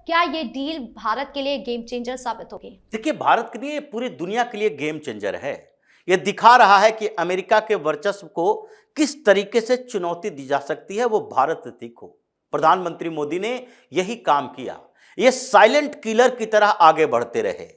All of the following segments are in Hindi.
क्या ये डील भारत के लिए गेम चेंजर साबित होगी? देखिए, भारत के लिए, पूरी दुनिया के लिए गेम चेंजर है। यह दिखा रहा है कि अमेरिका के वर्चस्व को किस तरीके से चुनौती दी जा सकती है, वो भारत सीखो। प्रधानमंत्री मोदी ने यही काम किया। ये साइलेंट किलर की तरह आगे बढ़ते रहे।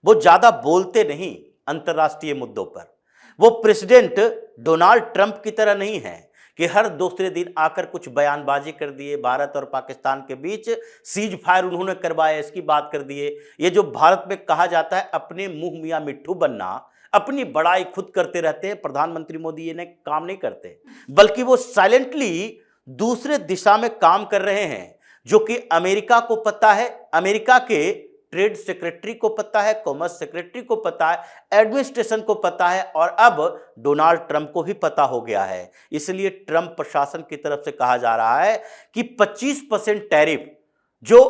वो ज्यादा बोलते नहीं अंतर्राष्ट्रीय मुद्दों पर। वो प्रेसिडेंट डोनाल्ड ट्रंप की तरह नहीं है कि हर दूसरे दिन आकर कुछ बयानबाजी कर दिए। भारत और पाकिस्तान के बीच सीज फायर उन्होंने करवाया, इसकी बात कर दिए। ये जो भारत में कहा जाता है अपने मुंह मियां मिट्ठू बनना, अपनी बड़ाई खुद करते रहते हैं, प्रधानमंत्री मोदी ये काम नहीं करते, बल्कि वो साइलेंटली दूसरे दिशा में काम कर रहे हैं, जो कि अमेरिका को पता है, अमेरिका के ट्रेड सेक्रेटरी को पता है, कॉमर्स सेक्रेटरी को पता है, एडमिनिस्ट्रेशन को पता है, और अब डोनाल्ड ट्रंप को भी पता हो गया है। इसलिए ट्रंप प्रशासन की तरफ से कहा जा रहा है कि 25% टैरिफ जो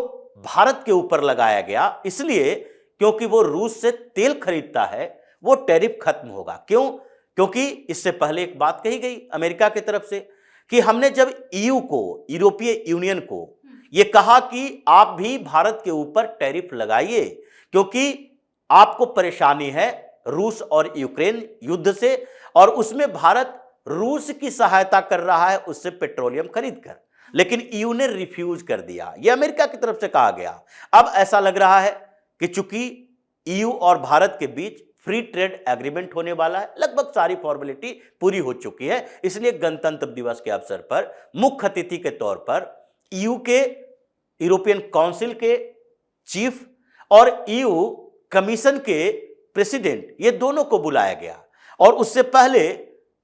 भारत के ऊपर लगाया गया, इसलिए क्योंकि वो रूस से तेल खरीदता है, वो टैरिफ खत्म होगा। क्यों? क्योंकि इससे पहले एक बात कही गई अमेरिका की तरफ से कि हमने जब ईयू को, यूरोपीय यूनियन को, ये कहा कि आप भी भारत के ऊपर टैरिफ लगाइए, क्योंकि आपको परेशानी है रूस और यूक्रेन युद्ध से, और उसमें भारत रूस की सहायता कर रहा है उससे पेट्रोलियम खरीद कर। लेकिन ईयू ने रिफ्यूज कर दिया, यह अमेरिका की तरफ से कहा गया। अब ऐसा लग रहा है कि चूंकि ईयू और भारत के बीच फ्री ट्रेड एग्रीमेंट होने वाला है, लगभग सारी फॉर्मेलिटी पूरी हो चुकी है, इसलिए गणतंत्र दिवस के अवसर पर मुख्य अतिथि के तौर पर ईयू के, यूरोपियन काउंसिल के चीफ और ईयू कमीशन के प्रेसिडेंट, ये दोनों को बुलाया गया। और उससे पहले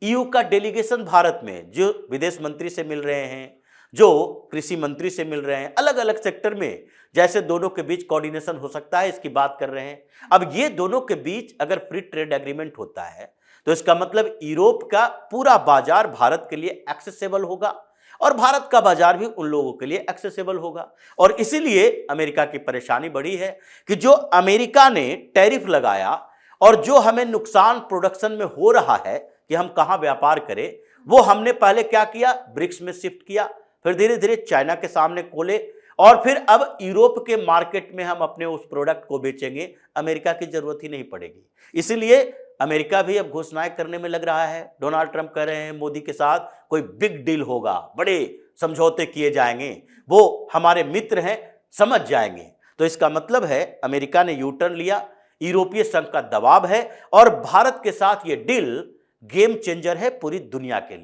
ईयू का डेलीगेशन भारत में, जो विदेश मंत्री से मिल रहे हैं, जो कृषि मंत्री से मिल रहे हैं, अलग अलग सेक्टर में जैसे दोनों के बीच कोऑर्डिनेशन हो सकता है, इसकी बात कर रहे हैं। अब ये दोनों के बीच अगर फ्री ट्रेड एग्रीमेंट होता है तो इसका मतलब यूरोप का पूरा बाजार भारत के लिए एक्सेसिबल होगा, और भारत का बाजार भी उन लोगों के लिए एक्सेसिबल होगा। और इसीलिए अमेरिका की परेशानी बढ़ी है कि जो अमेरिका ने टैरिफ लगाया और जो हमें नुकसान प्रोडक्शन में हो रहा है कि हम कहां व्यापार करें, वो हमने पहले क्या किया, ब्रिक्स में शिफ्ट किया, फिर धीरे धीरे चाइना के सामने खोले, और फिर अब यूरोप के मार्केट में हम अपने उस प्रोडक्ट को बेचेंगे, अमेरिका की जरूरत ही नहीं पड़ेगी। इसलिए अमेरिका भी अब घोषणाएं करने में लग रहा है। डोनाल्ड ट्रंप कह रहे हैं मोदी के साथ कोई बिग डील होगा, बड़े समझौते किए जाएंगे, वो हमारे मित्र हैं, समझ जाएंगे। तो इसका मतलब है अमेरिका ने यू टर्न लिया, यूरोपीय संघ का दबाव है, और भारत के साथ ये डील गेम चेंजर है पूरी दुनिया के लिए।